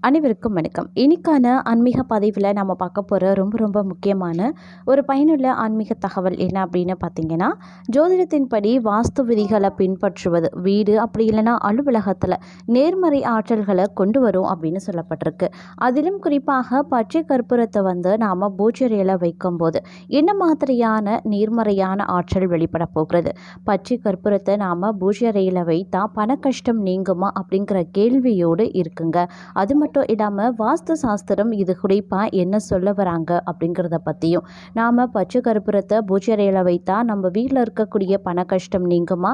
அனைவருக்கும் வணக்கம். இன்னைக்கான ஆன்மீக பதிவில் நம்ம பார்க்க போகிற ரொம்ப முக்கியமான ஒரு பயனுள்ள ஆன்மீக தகவல் என்ன அப்படின்னு பார்த்தீங்கன்னா, ஜோதிடத்தின்படி வாஸ்து விதிகளை பின்பற்றுவது வீடு அப்படி இல்லைன்னா அலுவலகத்தில் நேர்மறை ஆற்றல்களை கொண்டு வரும் அப்படின்னு சொல்லப்பட்டிருக்கு. அதிலும் குறிப்பாக பச்சை கற்பூரத்தை நாம் பூஜையில் வைக்கும்போது என்ன மாதிரியான நேர்மறையான ஆற்றல் வெளிப்பட போகிறது? பச்சை கற்பூரத்தை நாம் பூஜை அறையில் வைத்தா பண கஷ்டம் நீங்குமா அப்படிங்கிற கேள்வியோடு இருக்குங்க. அது மட்டும் இல்லாமல் வாஸ்து சாஸ்திரம் இது குறிப்பாக என்ன சொல்ல வராங்க அப்படிங்கிறத பற்றியும், நாம் பச்சை கற்பூரத்தை பூஜை அறையில் வைத்தா நம்ம வீட்டில் இருக்கக்கூடிய பண கஷ்டம் நீங்குமா,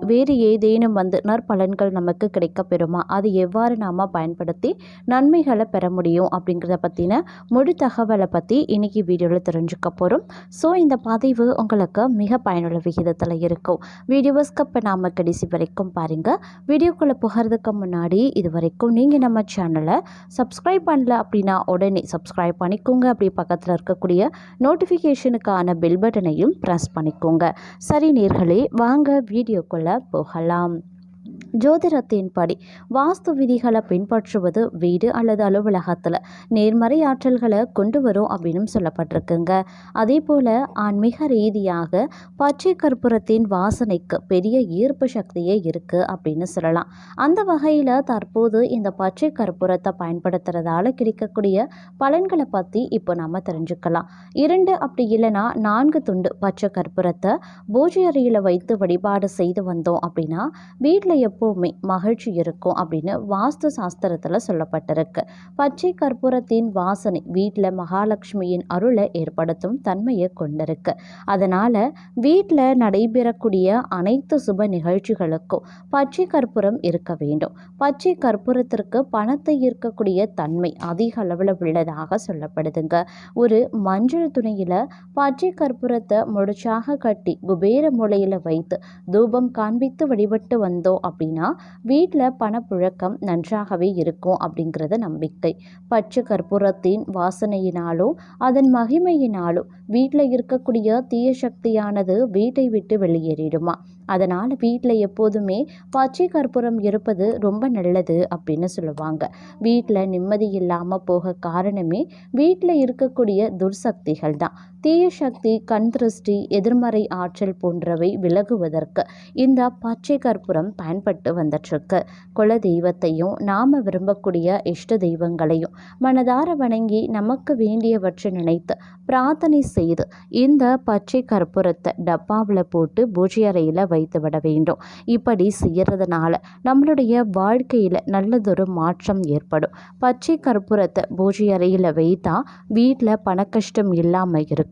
வேறு ஏதேனும் நற்பலன்கள் நமக்கு கிடைக்க பெறுமா, அது எவ்வாறு நாம் பயன்படுத்தி நன்மைகளை பெற முடியும் அப்படிங்கிறத பற்றின முழு தகவலை பற்றி இன்னைக்கு வீடியோவில் தெரிஞ்சுக்க போகிறோம். ஸோ இந்த பதிவு உங்களுக்கு மிக பயனுள்ள விகிதத்தில் இருக்கும். வீடியோவை ஸ்கிப் பண்ணாமல் கடைசி வரைக்கும் பாருங்கள். வீடியோக்குள்ளே போகிறதுக்கு முன்னாடி இது வரைக்கும் நீங்கள் நம்ம சேனலை சப்ஸ்கிரைப் பண்ணல அப்படின்னா உடனே சப்ஸ்கிரைப் பண்ணிக்கோங்க. அப்படி பக்கத்தில் இருக்கக்கூடிய நோட்டிஃபிகேஷனுக்கான பெல் பட்டனையும் ப்ரெஸ் பண்ணிக்கோங்க. சரி நேர்களே, வாங்க வீடியோக்குள்ளே போகலாம். ஜோதிடத்தின்படி வாஸ்து விதிகளை பின்பற்றுவது வீடு அல்லது அலுவலகத்தில் நேர்மறை ஆற்றல்களை கொண்டு வரும் அப்படின்னு சொல்லப்பட்டிருக்குங்க. அதே போல் ஆன்மீக ரீதியாக பச்சை கற்பூரத்தின் வாசனைக்கு பெரிய ஈர்ப்பு சக்தியே இருக்குது அப்படின்னு சொல்லலாம். அந்த வகையில் தற்போது இந்த பச்சை கற்பூரத்தை பயன்படுத்துறதால கிடைக்கக்கூடிய பலன்களை பற்றி இப்போ நம்ம தெரிஞ்சுக்கலாம். 2 அப்படி இல்லைன்னா 4 துண்டு பச்சை கற்பூரத்தை பூஜை அறையில் வைத்து வழிபாடு செய்து வந்தோம் அப்படின்னா வீட்டில் எப்போவுமே மகிழ்ச்சி இருக்கும் அப்படின்னு வாஸ்து சாஸ்திரத்தில் சொல்லப்பட்டிருக்கு. பச்சை கற்பூரத்தின் வாசனை வீட்டில் மகாலட்சுமியின் அருளை ஏற்படுத்தும் தன்மையை கொண்டிருக்கு. அதனால் வீட்டில் நடைபெறக்கூடிய அனைத்து சுப நிகழ்ச்சிகளுக்கும் பச்சை கற்பூரம் இருக்க வேண்டும். பச்சை கற்பூரத்திற்கு பணத்தை ஈர்க்கக்கூடிய தன்மை அதிக அளவில் உள்ளதாக சொல்லப்படுதுங்க. ஒரு மஞ்சள் துணியில் பச்சை கற்பூரத்தை முடிச்சாக கட்டி குபேர மூலையில் வைத்து தூபம் காண்பித்து வழிபட்டு வந்தோம் அப்படின்னா வீட்டில் பணப்புழக்கம் நன்றாகவே இருக்கும் அப்படிங்கிறது நம்பிக்கை. பச்சை கற்பூரத்தின் வாசனையினாலும் அதன் மகிமையினாலும் வீட்டில் இருக்கக்கூடிய தீய சக்தியானது வீட்டை விட்டு வெளியேறிடுமா. அதனால் வீட்டில் எப்போதுமே பச்சை கற்பூரம் இருப்பது ரொம்ப நல்லது அப்படின்னு சொல்லுவாங்க. வீட்டில் நிம்மதி இல்லாமல் போக காரணமே வீட்டில் இருக்கக்கூடிய துர்சக்திகள் தான். தீய சக்தி, கண் திருஷ்டி, எதிர்மறை ஆற்றல் போன்றவை விலகுவதற்கு இந்த பச்சை கற்பூரம் பயன்பட்டு வந்துட்டுருக்கு. குல தெய்வத்தையும் நாம் விரும்பக்கூடிய இஷ்ட தெய்வங்களையும் மனதார வணங்கி நமக்கு வேண்டியவற்றை நினைத்து பிரார்த்தனை செய்து இந்த பச்சை கற்பூரத்தை டப்பாவில் போட்டு பூஜை அறையில் வைத்து விட வேண்டும். இப்படி செய்யறதுனால நம்மளுடைய வாழ்க்கையில் நல்லதொரு மாற்றம் ஏற்படும். பச்சை கற்பூரத்தை பூஜை அறையில் வைத்தா வீட்டில் பணக்கஷ்டம் இல்லாமல் இருக்கும்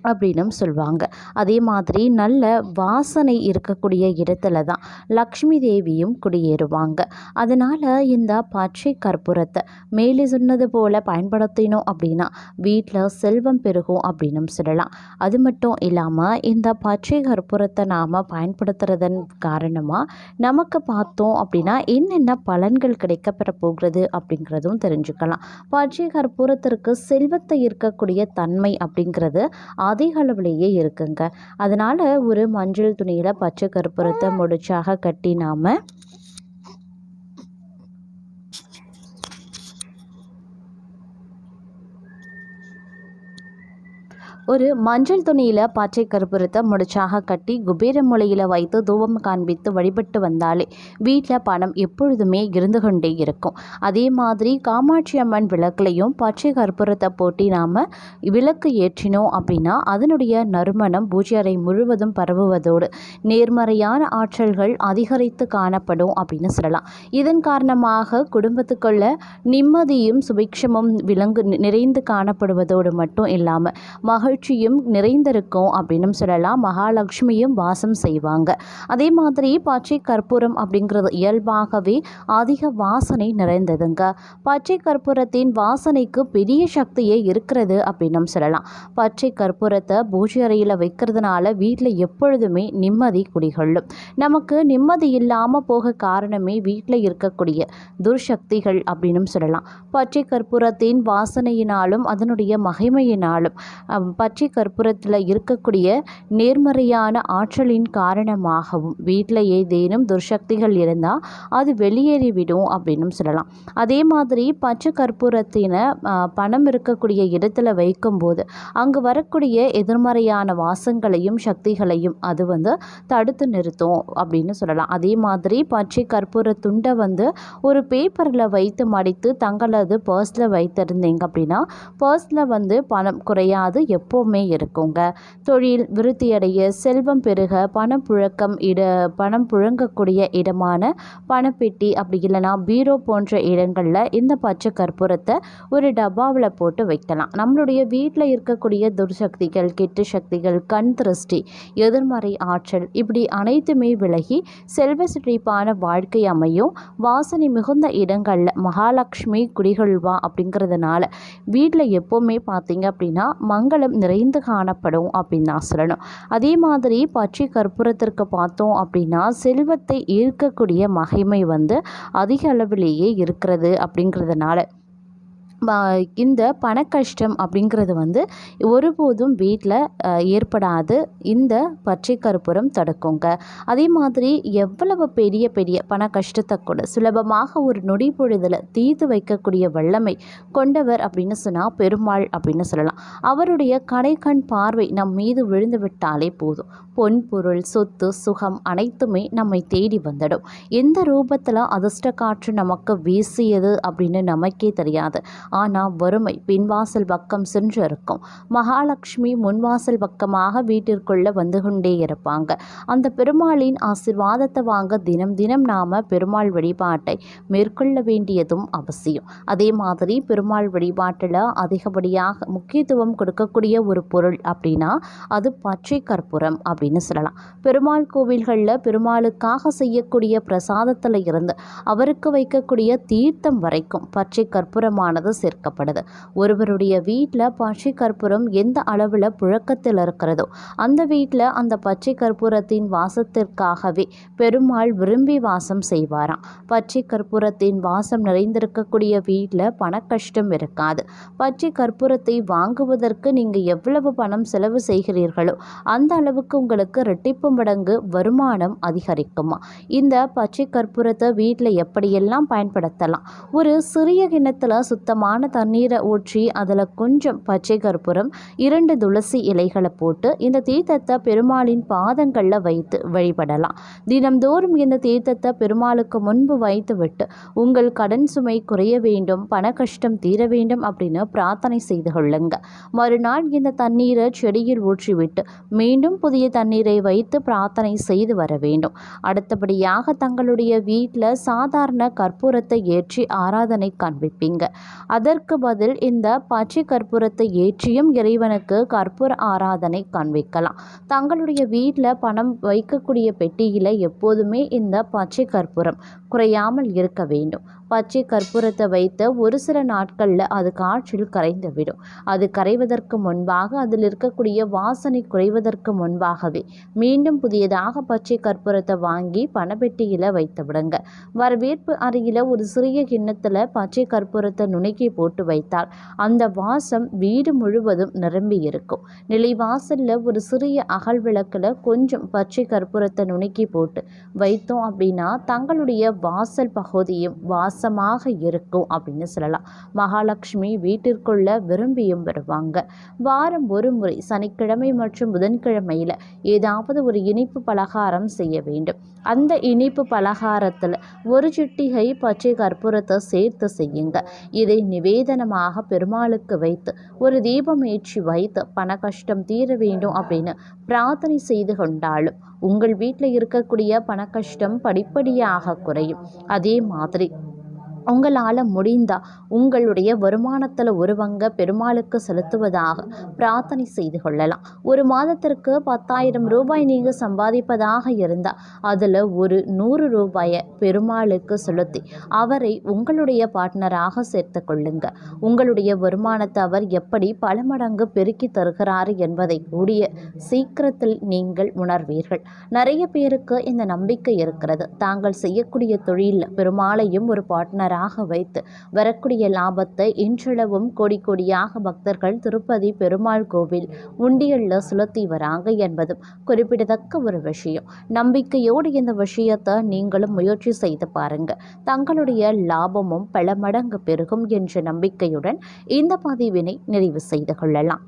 அப்படின்னும் சொல்லுவாங்க. அதே மாதிரி நல்ல வாசனை இருக்கக்கூடிய இடத்துல தான் லக்ஷ்மி தேவியும் குடியேறுவாங்க. அதனால் இந்த பச்சை கற்பூரத்தை மேலே சொன்னது போல் பயன்படுத்தினோம் அப்படின்னா வீட்டில் செல்வம் பெருகும் அப்படின்னும் சொல்லலாம். அது மட்டும் இல்லாமல் இந்த பச்சை கற்பூரத்தை நாம் பயன்படுத்துறதன் காரணமாக நமக்கு பார்த்தோம் அப்படின்னா என்னென்ன பலன்கள் கிடைக்கப்பெற போகிறது அப்படிங்கிறதும் தெரிஞ்சுக்கலாம். பச்சை கற்பூரத்திற்கு செல்வத்தை இருக்கக்கூடிய தன்மை அப்படிங்கிறது அதிக அளவிலேயே இருக்குங்க. அதனால் ஒரு மஞ்சள் துணியில் பச்சை கற்பூரத்தை முடிச்சாக கட்டி நாம் ஒரு மஞ்சள் துணியில் பச்சை கற்பூரத்தை முடிச்சாக கட்டி குபேர மூலையில் வைத்து தூபம் காண்பித்து வழிபட்டு வந்தாலே வீட்டில் பணம் எப்பொழுதுமே இருந்து கொண்டே இருக்கும். அதே மாதிரி காமாட்சி அம்மன் விளக்குலையும் பச்சை கற்பூரத்தை போட்டி நாம் விளக்கு ஏற்றினோம் அப்படின்னா அதனுடைய நறுமணம் பூஜை அறை முழுவதும் பரவுவதோடு நேர்மறையான ஆற்றல்கள் அதிகரித்து காணப்படும் அப்படின்னு சொல்லலாம். இதன் காரணமாக குடும்பத்துக்குள்ள நிம்மதியும் சுபிக்ஷமும் நிறைந்து காணப்படுவதோடு மட்டும் இல்லாமல் மகிழ்ச்சியும் நிறைந்திருக்கும் அப்படின்னு சொல்லலாம். மகாலட்சுமியும் வாசம் செய்வாங்க. அதே மாதிரி பச்சை கற்பூரம் அப்படிங்கிறது இயல்பாகவே அதிக வாசனை நிறைந்ததுங்க. பச்சை கற்பூரத்தின் வாசனைக்கு பெரிய சக்தியே இருக்கிறது அப்படின்னு சொல்லலாம். பச்சை கற்பூரத்தை பூஜை அறையில் வைக்கிறதுனால வீட்டில் எப்பொழுதுமே நிம்மதி குடிகொள்ளும். நமக்கு நிம்மதி இல்லாமல் போக காரணமே வீட்டில் இருக்கக்கூடிய துர்சக்திகள் அப்படின்னு சொல்லலாம். பச்சை கற்பூரத்தின் வாசனையினாலும் அதனுடைய மகிமையினாலும் பச்சை கற்பூரத்தில் இருக்கக்கூடிய நேர்மறையான ஆற்றலின் காரணமாகவும் வீட்டில் ஏதேனும் துர்சக்திகள் இருந்தால் அது வெளியேறிவிடும் அப்படின்னு சொல்லலாம். அதே மாதிரி பச்சை கற்பூரத்தினை பணம் இருக்கக்கூடிய இடத்துல வைக்கும்போது அங்கு வரக்கூடிய எதிர்மறையான வாசங்களையும் சக்திகளையும் அது தடுத்து நிறுத்தும் அப்படின்னு சொல்லலாம். அதே மாதிரி பச்சை கற்பூர துண்டை ஒரு பேப்பரில் வைத்து மடித்து தங்களது பர்ஸில் வைத்திருந்தீங்க அப்படின்னா பர்ஸில் பணம் குறையாது எப்போவுமே இருக்குங்க. தொழில் விருத்தியடைய, செல்வம் பெருக, பணம் புழங்கக்கூடிய இடமான பணப்பெட்டி அப்படி இல்லைனா பீரோ போன்ற இடங்களில் இந்த பச்சை கற்பூரத்தை ஒரு டப்பாவில் போட்டு வைக்கலாம். நம்மளுடைய வீட்டில் இருக்கக்கூடிய துர்சக்திகள், கெட்டு சக்திகள், கண் திருஷ்டி, எதிர்மறை ஆற்றல் இப்படி அனைத்துமே விலகி செல்வ செழிப்பான வாழ்க்கை அமையும். வாசனை மிகுந்த இடங்களில் மகாலட்சுமி குடிகொள்வா அப்படிங்கிறதுனால வீட்டில் எப்போவுமே பார்த்தீங்க அப்படின்னா மங்களம் நிறைந்து காணப்படும் அப்படின்னு நான் சொல்லணும். அதே மாதிரி பச்சை கற்பூரத்திற்கு பார்த்தோம் அப்படின்னா செல்வத்தை ஈர்க்கக்கூடிய மகிமை அதிக அளவிலேயே இருக்கிறது அப்படிங்கிறதுனால இந்த பண கஷ்டம் அப்படிங்கிறது ஒருபோதும் வீட்டில் ஏற்படாது. இந்த பச்சை கற்பூரம் தடுக்குங்க. அதே மாதிரி எவ்வளவு பெரிய பெரிய பண கஷ்டத்தை கூட சுலபமாக ஒரு நொடி பொழுதில் தீர்த்து வைக்கக்கூடிய வல்லமை கொண்டவர் அப்படின்னு சொன்னால் பெருமாள் அப்படின்னு சொல்லலாம். அவருடைய கடைக்கண் பார்வை நம் மீது விழுந்து விட்டாலே போதும், பொன் பொருள் சொத்து சுகம் அனைத்துமே நம்மை தேடி வந்துடும். எந்த ரூபத்தில் அதிர்ஷ்ட காற்று நமக்கு வீசியது அப்படின்னு நமக்கே தெரியாது. ஆனால் வறுமை பின்வாசல் பக்கம் சென்று இருக்கும். மகாலட்சுமி முன்வாசல் பக்கமாக வீட்டிற்குள்ளே வந்து கொண்டே இருப்பாங்க. அந்த பெருமாளின் ஆசீர்வாதத்தை வாங்க தினம் தினம் நாம் பெருமாள் வழிபாட்டை மேற்கொள்ள வேண்டியதும் அவசியம். அதே மாதிரி பெருமாள் வழிபாட்டில் அதிகப்படியாக முக்கியத்துவம் கொடுக்கக்கூடிய ஒரு பொருள் அப்படின்னா அது பச்சை கற்பூரம் அப்படின்னு சொல்லலாம். பெருமாள் கோவில்களில் பெருமாளுக்காக செய்யக்கூடிய பிரசாதத்தில் இருந்து அவருக்கு வைக்கக்கூடிய தீர்த்தம் வரைக்கும் பச்சை கற்பூரமானது சேர்க்கப்படுது. ஒருவருடைய வீட்டில் பச்சை கற்பூரம் எந்த அளவில் புழக்கத்தில் இருக்கிறதோ அந்த வீட்டில் அந்த பச்சை கற்பூரத்தின் வாசத்திற்காகவே பெருமாள் விரும்பி வாசம் செய்வாராம். பச்சை கற்பூரத்தின் வாசம் நிறைந்திருக்கக்கூடிய வீட்டில் பண கஷ்டம் இருக்காது. பச்சை கற்பூரத்தை வாங்குவதற்கு நீங்கள் எவ்வளவு பணம் செலவு செய்கிறீர்களோ அந்த அளவுக்கு உங்களுக்கு ரெட்டிப்பு மடங்கு வருமானம் அதிகரிக்குமா. இந்த பச்சை கற்பூரத்தை வீட்டில் எப்படியெல்லாம் பயன்படுத்தலாம்? ஒரு சிறிய கிண்ணத்தில் சுத்தமான தண்ணீரை ஊற்றி அதில் கொஞ்சம் பச்சை கற்பூரம், 2 துளசி இலைகளை போட்டு இந்த தீர்த்தத்தை பெருமாளின் பாதங்களில் வைத்து வழிபடலாம். தினம்தோறும் இந்த தீர்த்தத்தை பெருமாளுக்கு முன்பு வைத்து விட்டு உங்கள் கடன் சுமை குறைய வேண்டும், பண கஷ்டம் தீர வேண்டும் அப்படின்னு பிரார்த்தனை செய்து கொள்ளுங்க. மறுநாள் இந்த தண்ணீரை செடியில் ஊற்றிவிட்டு மீண்டும் புதிய தண்ணீரை வைத்து பிரார்த்தனை செய்து வர வேண்டும். அடுத்தபடியாக தங்களுடைய வீட்டில் சாதாரண கற்பூரத்தை ஏற்றி ஆராதனை காண்பிப்பீங்க. அதற்கு பதில் இந்த பச்சை கற்பூரத்தை ஏற்றியும் இறைவனுக்கு கற்பூர ஆராதனை காண்பிக்கலாம். தங்களுடைய வீட்டில் பணம் வைக்கக்கூடிய பெட்டியில் எப்போதுமே இந்த பச்சை கற்பூரம் குறையாமல் இருக்க வேண்டும். பச்சை கற்பூரத்தை வைத்த ஒரு சில நாட்களில் அது காற்றில் கரைந்து விடும். அது கரைவதற்கு முன்பாக அதில் இருக்கக்கூடிய வாசனை குறைவதற்கு முன்பாகவே மீண்டும் புதியதாக பச்சை கற்பூரத்தை வாங்கி பணப்பெட்டியில் வைத்து விடுங்க. வரவேற்பு அறையில் ஒரு சிறிய கிண்ணத்தில் பச்சை கற்பூரத்தை நுணுக்கி போட்டு வைத்தால் அந்த வாசம் வீடு முழுவதும் நிரம்பி இருக்கும். நிலைவாசலில் ஒரு சிறிய அகல் விளக்கில் கொஞ்சம் பச்சை கற்பூரத்தை நுணுக்கி போட்டு வைத்தோம் அப்படின்னா தங்களுடைய வாசல் பகுதியும் வாசமாக இருக்கும் அப்படின்னு சொல்லலாம். மகாலட்சுமி வீட்டிற்குள்ள விரும்பியும் வருவாங்க. வாரம் ஒரு முறை சனிக்கிழமை மற்றும் புதன்கிழமையில் ஏதாவது ஒரு இனிப்பு பலகாரம் செய்ய வேண்டும். அந்த இனிப்பு பலகாரத்தில் ஒரு சிட்டிகை பச்சை கற்பூரத்தை சேர்த்து செய்யுங்க. இதை நிவேதனமாக பெருமாளுக்கு வைத்து ஒரு தீபம் ஏற்றி வைத்து பண கஷ்டம் தீர வேண்டும் அப்படின்னு பிரார்த்தனை செய்து கொண்டாலும் உங்கள் வீட்டில் இருக்கக்கூடிய பண கஷ்டம் படிப்படியாக குறையும். அதே மாதிரி உங்களால் முடிந்தால் உங்களுடைய வருமானத்தில் ஒரு பங்கை பெருமாளுக்கு செலுத்துவதாக பிரார்த்தனை செய்து கொள்ளலாம். ஒரு மாதத்திற்கு 10,000 ரூபாய் நீங்கள் சம்பாதிப்பதாக இருந்தால் அதில் ஒரு 100 ரூபாயை பெருமாளுக்கு செலுத்தி அவரை உங்களுடைய பார்ட்னராக சேர்த்து கொள்ளுங்க. உங்களுடைய வருமானத்தை அவர் எப்படி பல மடங்கு பெருக்கி தருகிறார் என்பதை கூடிய சீக்கிரத்தில் நீங்கள் உணர்வீர்கள். நிறைய பேருக்கு இந்த நம்பிக்கை இருக்கிறது. தாங்கள் செய்யக்கூடிய தொழிலில் பெருமாளையும் ஒரு பார்ட்னராக தயாராக வைத்து வரக்கூடிய லாபத்தை இன்றளவும் கோடி கோடியாக பக்தர்கள் திருப்பதி பெருமாள் கோவில் உண்டியல்ல செலுத்தி வராங்க என்பதும் குறிப்பிடத்தக்க ஒரு விஷயம். நம்பிக்கையோடு இந்த விஷயத்தை நீங்களும் முயற்சி செய்து பாருங்க. தங்களுடைய லாபமும் பல மடங்கு பெருகும் என்ற நம்பிக்கையுடன் இந்த பதிவினை நிறைவு செய்து கொள்ளலாம்.